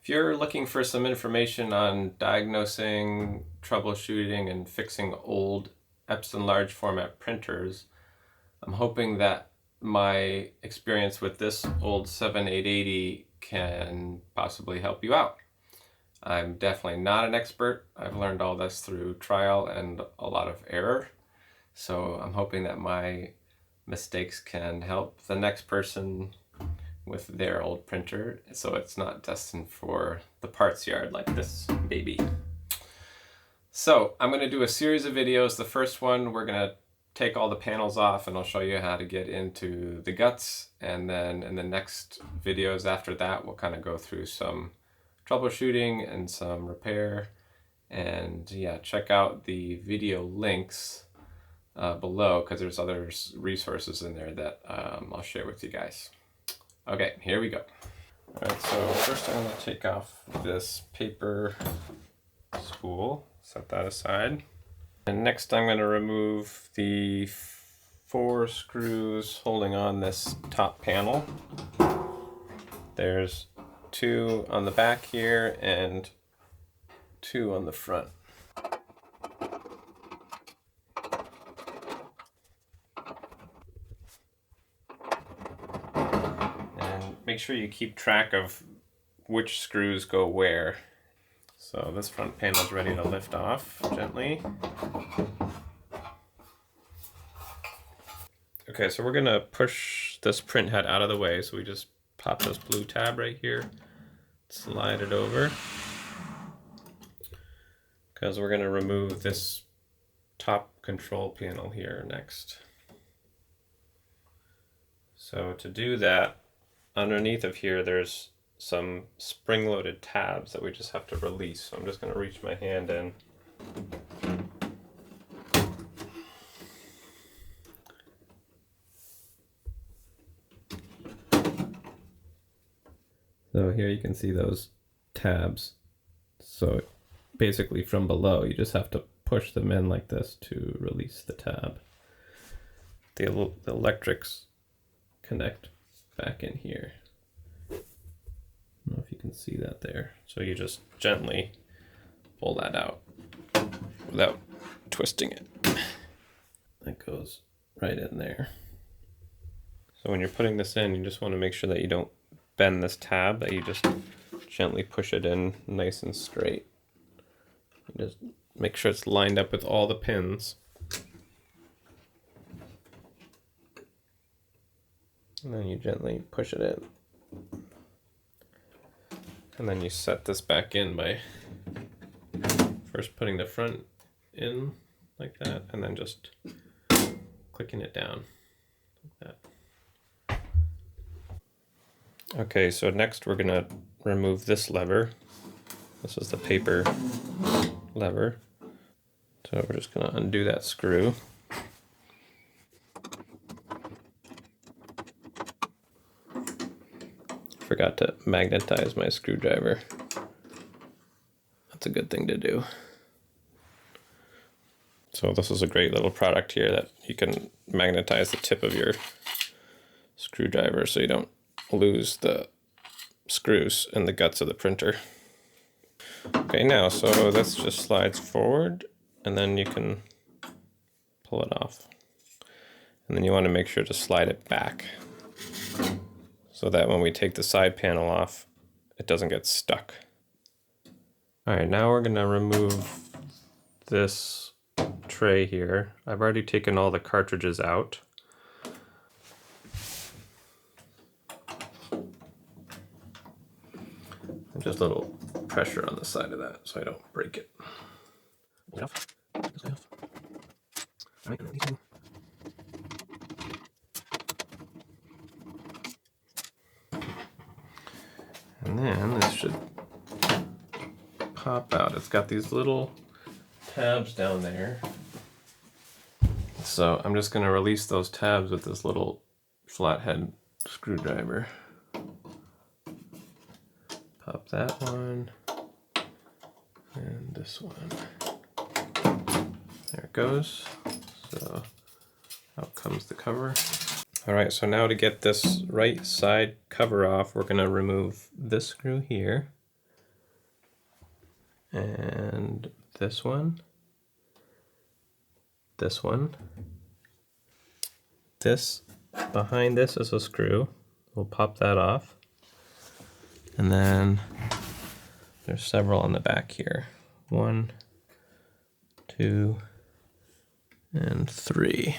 If you're looking for some information on diagnosing, troubleshooting, and fixing old Epson large format printers, I'm hoping that my experience with this old 7880 can possibly help you out. I'm definitely not an expert. I've learned all this through trial and a lot of error. So I'm hoping that my mistakes can help the next person with their old printer, so it's not destined for the parts yard like this baby. So I'm going to do a series of videos. The first one, we're going to take all the panels off and I'll show you how to get into the guts, and then in the next videos after that we'll kind of go through some troubleshooting and some repair. And yeah, check out the video links below, because there's other resources in there that I'll share with you guys. Okay, here we go. All right, so first I'm going to take off this paper spool, set that aside. And next I'm going to remove the 4 screws holding on this top panel. There's 2 on the back here and 2 on the front. Make sure you keep track of which screws go where. So this front panel is ready to lift off gently. Okay, so we're gonna push this print head out of the way. So we just pop this blue tab right here, slide it over, because we're gonna remove this top control panel here next. So to do that, underneath of here, there's some spring-loaded tabs that we just have to release. So I'm just going to reach my hand in. So here you can see those tabs. So basically from below, you just have to push them in like this to release the tab. The electrics connect back in here. I don't know if you can see that there. So you just gently pull that out without twisting it. That goes right in there. So when you're putting this in, you just want to make sure that you don't bend this tab, that you just gently push it in nice and straight. You just make sure it's lined up with all the pins. And then you gently push it in. And then you set this back in by first putting the front in like that, and then just clicking it down like that. Okay, so next we're gonna remove this lever. This is the paper lever. So we're just gonna undo that screw. Forgot to magnetize my screwdriver. That's a good thing to do. So this is a great little product here that you can magnetize the tip of your screwdriver so you don't lose the screws in the guts of the printer. Okay, now so this just slides forward and then you can pull it off. And then you want to make sure to slide it back, so that when we take the side panel off, it doesn't get stuck. All right, now we're gonna remove this tray here. I've already taken all the cartridges out. And just a little pressure on the side of that so I don't break it. Get off. Get off. All right, and then this should pop out. It's got these little tabs down there. So I'm just going to release those tabs with this little flathead screwdriver. Pop that one. And this one. There it goes. So out comes the cover. Alright, so now to get this right side cover off, we're going to remove this screw here. And this one. This one. This, behind this is a screw. We'll pop that off. And then there's several on the back here. 1, 2, and 3.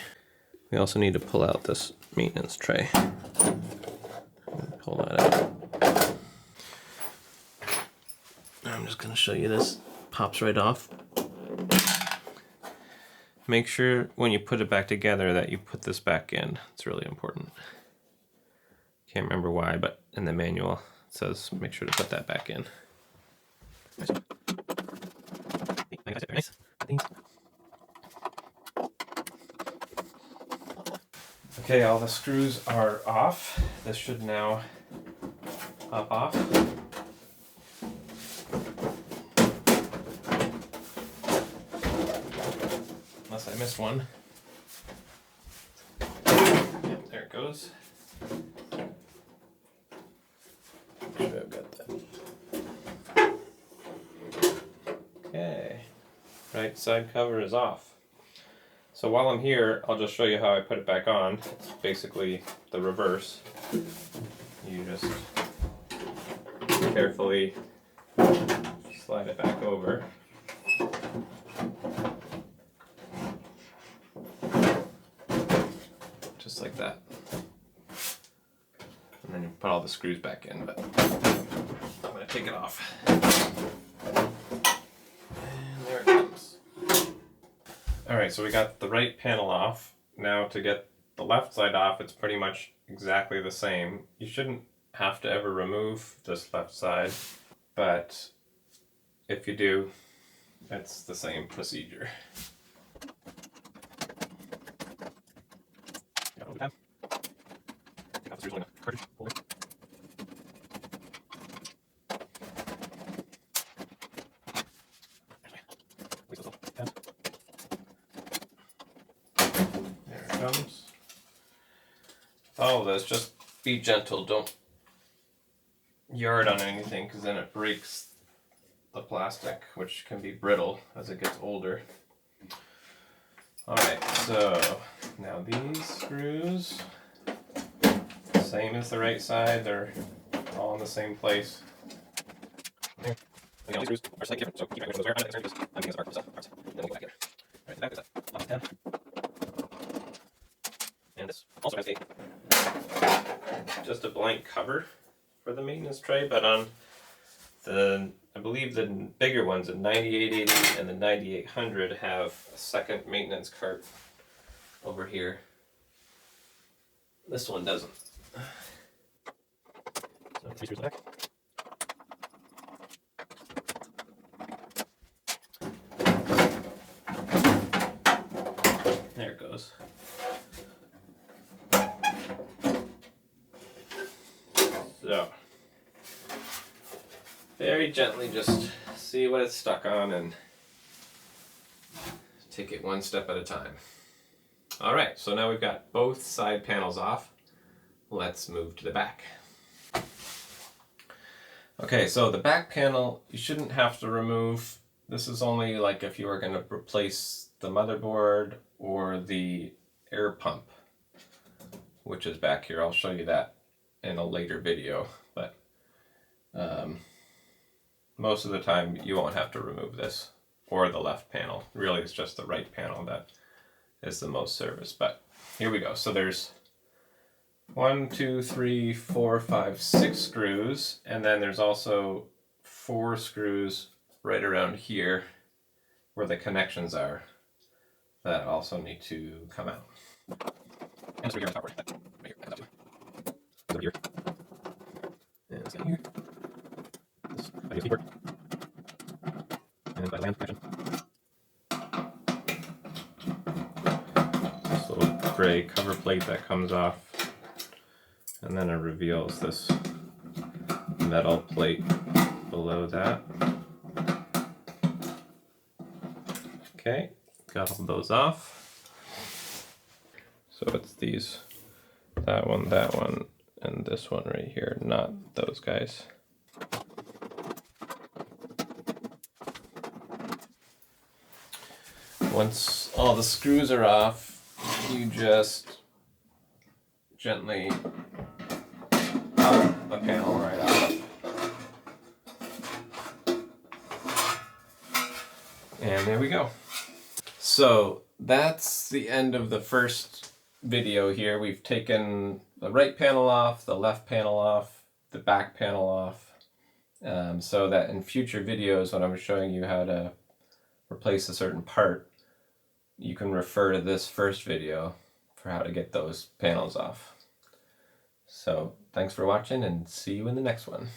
We also need to pull out this maintenance tray. Pull that out. I'm just going to show you this. Pops right off. Make sure when you put it back together that you put this back in. It's really important. Can't remember why, but in the manual it says make sure to put that back in. Nice. Okay, all the screws are off. This should now pop off. Unless I missed one. Yep, there it goes. Make sure I've got that. Okay, right side cover is off. So while I'm here, I'll just show you how I put it back on. It's basically the reverse. You just carefully slide it back over. Just like that. And then you put all the screws back in, but I'm going to take it off. And there it comes. Alright, so we got the right panel off. Now to get the left side off, it's pretty much exactly the same. You shouldn't have to ever remove this left side, but if you do, it's the same procedure. There it comes. All of this, just be gentle, don't yard on anything because then it breaks the plastic, which can be brittle as it gets older. Alright, so now these screws, same as the right side, they're all in the same place. There. And all these screws are slightly different, so keep those around it, just undo the parts. Then we'll go back here. Alright, the back is off the 10. And this also has just a blank cover for the maintenance tray, but on the, I believe the bigger ones, the 9880 and the 9800 have a second maintenance cart over here. This one doesn't. So 3 screws back. There it goes. So, very gently just see what it's stuck on and take it one step at a time. Alright, so now we've got both side panels off. Let's move to the back. Okay, so the back panel you shouldn't have to remove. This is only like if you were going to replace the motherboard or the air pump, which is back here. I'll show you that in a later video, but most of the time you won't have to remove this or the left panel. Really, it's just the right panel that is the most service. But here we go. So there's 1, 2, 3, 4, 5, 6 screws, and then there's also 4 screws right around here where the connections are that also need to come out. And so here on top, right here, and up here. And it's down here. This IDFT port. And by land connection. This little gray cover plate that comes off. And then it reveals this metal plate below that. Okay, got all those off. So it's these, that one, and this one right here, not those guys. Once all the screws are off, you just gently pop the panel right off. And there we go. So that's the end of the first video here. We've taken the right panel off, the left panel off, the back panel off, so that in future videos when I'm showing you how to replace a certain part, you can refer to this first video for how to get those panels off. So thanks for watching and see you in the next one.